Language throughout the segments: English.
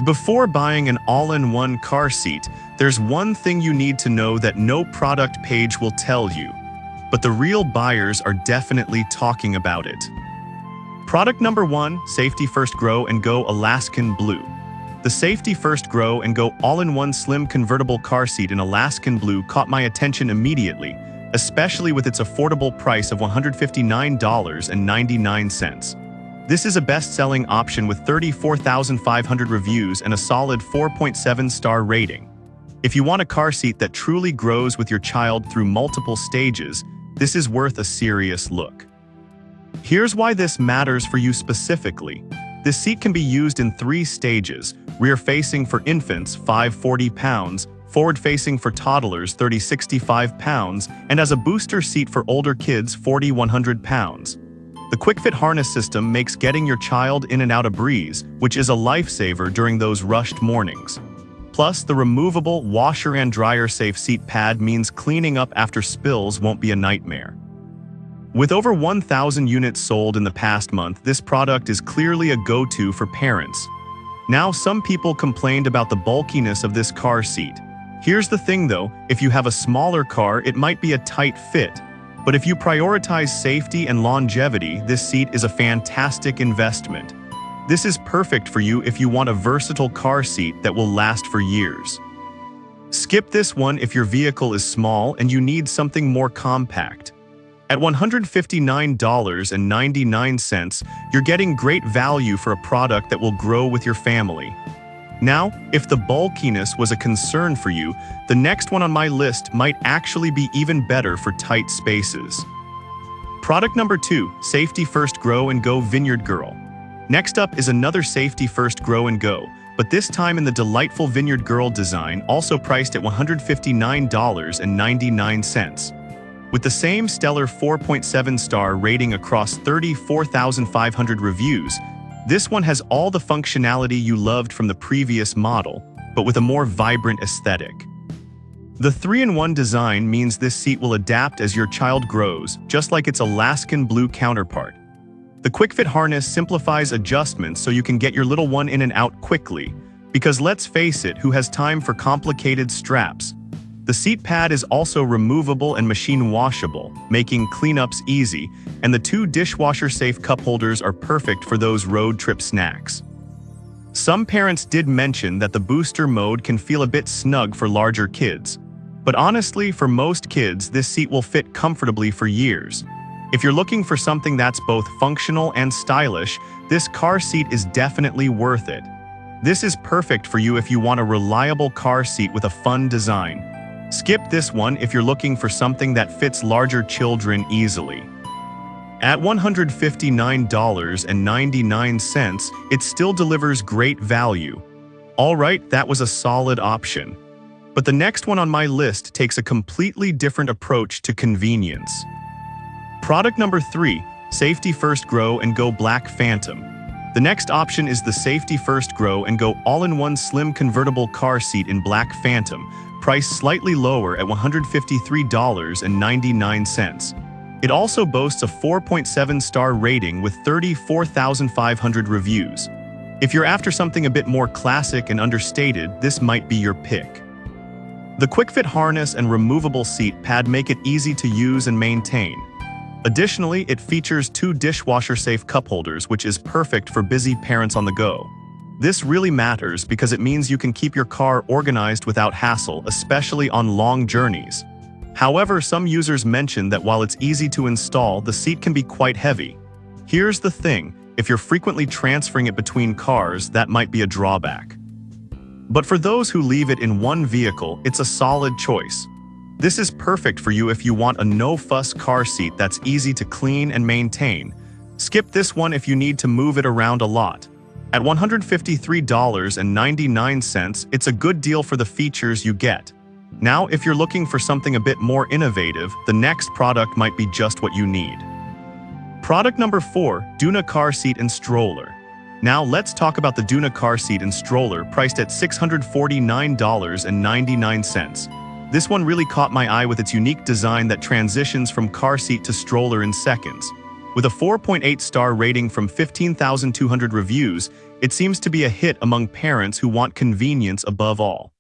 Before buying an all-in-one car seat, there's one thing you need to know that no product page will tell you, but the real buyers are definitely talking about it. Product number 1, Safety First Grow and Go Alaskan Blue. The Safety First Grow and Go all-in-one slim convertible car seat in Alaskan Blue caught my attention immediately, especially with its affordable price of $159.99. This is a best-selling option with 34,500 reviews and a solid 4.7-star rating. If you want a car seat that truly grows with your child through multiple stages, this is worth a serious look. Here's why this matters for you specifically. This seat can be used in 3 stages: rear-facing for infants, 540 pounds, forward-facing for toddlers, 3065 pounds, and as a booster seat for older kids, 4100 pounds. The quick-fit harness system makes getting your child in and out a breeze, which is a lifesaver during those rushed mornings. Plus, the removable washer and dryer safe seat pad means cleaning up after spills won't be a nightmare. With over 1,000 units sold in the past month, this product is clearly a go-to for parents. Now, some people complained about the bulkiness of this car seat. Here's the thing though, if you have a smaller car, it might be a tight fit. But if you prioritize safety and longevity, this seat is a fantastic investment. This is perfect for you if you want a versatile car seat that will last for years. Skip this one if your vehicle is small and you need something more compact. At $159.99, you're getting great value for a product that will grow with your family. Now, if the bulkiness was a concern for you, the next one on my list might actually be even better for tight spaces. Product number 2, Safety First Grow and Go Vineyard Girl. Next up is another Safety First Grow and Go, but this time in the delightful Vineyard Girl design, also priced at $159.99. With the same stellar 4.7-star rating across 34,500 reviews, this one has all the functionality you loved from the previous model, but with a more vibrant aesthetic. The 3-in-1 design means this seat will adapt as your child grows, just like its Alaskan Blue counterpart. The quick-fit harness simplifies adjustments so you can get your little one in and out quickly, because let's face it, who has time for complicated straps? The seat pad is also removable and machine washable, making cleanups easy, and the 2 dishwasher-safe cup holders are perfect for those road trip snacks. Some parents did mention that the booster mode can feel a bit snug for larger kids, but honestly, for most kids, this seat will fit comfortably for years. If you're looking for something that's both functional and stylish, this car seat is definitely worth it. This is perfect for you if you want a reliable car seat with a fun design. Skip this one if you're looking for something that fits larger children easily. At $159.99, it still delivers great value. Alright, that was a solid option. But the next one on my list takes a completely different approach to convenience. Product number 3, Safety First Grow and Go Black Phantom. The next option is the Safety First Grow and Go all-in-one slim convertible car seat in Black Phantom, priced slightly lower at $153.99. It also boasts a 4.7-star rating with 34,500 reviews. If you're after something a bit more classic and understated, this might be your pick. The quick-fit harness and removable seat pad make it easy to use and maintain. Additionally, it features 2 dishwasher-safe cup holders, which is perfect for busy parents on the go. This really matters because it means you can keep your car organized without hassle, especially on long journeys. However, some users mention that while it's easy to install, the seat can be quite heavy. Here's the thing, if you're frequently transferring it between cars, that might be a drawback. But for those who leave it in one vehicle, it's a solid choice. This is perfect for you if you want a no-fuss car seat that's easy to clean and maintain. Skip this one if you need to move it around a lot. At $153.99, it's a good deal for the features you get. Now, if you're looking for something a bit more innovative, the next product might be just what you need. Product number 4, Duna Car Seat and Stroller. Now, let's talk about the Duna Car Seat and Stroller, priced at $649.99. This one really caught my eye with its unique design that transitions from car seat to stroller in seconds. With a 4.8-star rating from 15,200 reviews, it seems to be a hit among parents who want convenience above all.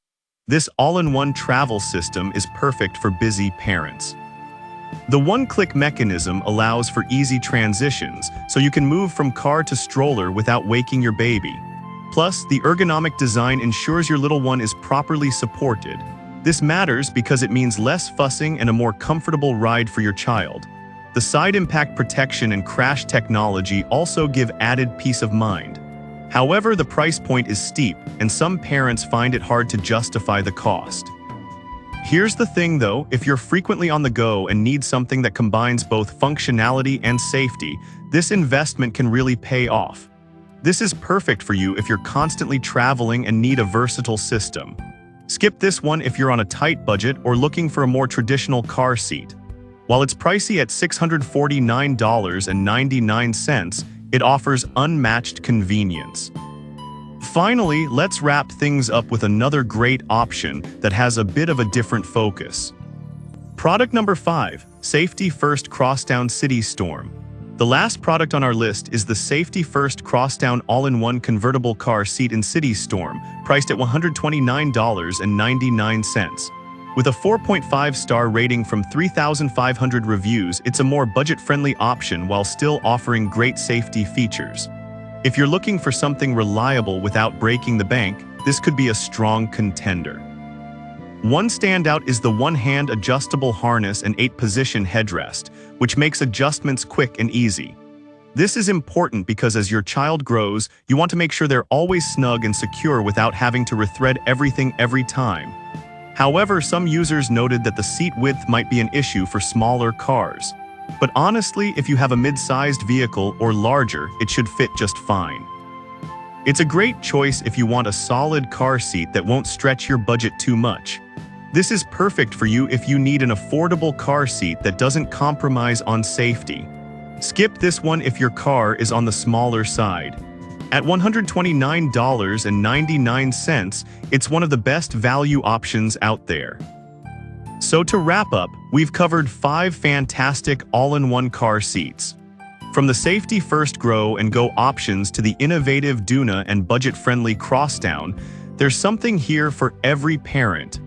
This all-in-one travel system is perfect for busy parents. The one-click mechanism allows for easy transitions, so you can move from car to stroller without waking your baby. Plus, the ergonomic design ensures your little one is properly supported. This matters because it means less fussing and a more comfortable ride for your child. The side impact protection and crash technology also give added peace of mind. However, the price point is steep, and some parents find it hard to justify the cost. Here's the thing though, if you're frequently on the go and need something that combines both functionality and safety, this investment can really pay off. This is perfect for you if you're constantly traveling and need a versatile system. Skip this one if you're on a tight budget or looking for a more traditional car seat. While it's pricey at $649.99, it offers unmatched convenience. Finally, let's wrap things up with another great option that has a bit of a different focus. Product number 5, Safety First Crossdown City Storm. The last product on our list is the Safety First Crossdown all-in-one convertible car seat in City Storm, priced at $129.99. With a 4.5-star rating from 3,500 reviews, it's a more budget-friendly option while still offering great safety features. If you're looking for something reliable without breaking the bank, this could be a strong contender. One standout is the one-hand adjustable harness and 8-position headrest, which makes adjustments quick and easy. This is important because as your child grows, you want to make sure they're always snug and secure without having to rethread everything every time. However, some users noted that the seat width might be an issue for smaller cars. But honestly, if you have a mid-sized vehicle or larger, it should fit just fine. It's a great choice if you want a solid car seat that won't stretch your budget too much. This is perfect for you if you need an affordable car seat that doesn't compromise on safety. Skip this one if your car is on the smaller side. At $129.99, it's one of the best value options out there. So to wrap up, we've covered 5 fantastic all-in-one car seats. From the Safety First Grow and Go options to the innovative Duna and budget-friendly Crossdown, there's something here for every parent.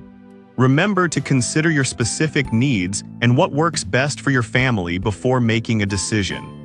Remember to consider your specific needs and what works best for your family before making a decision.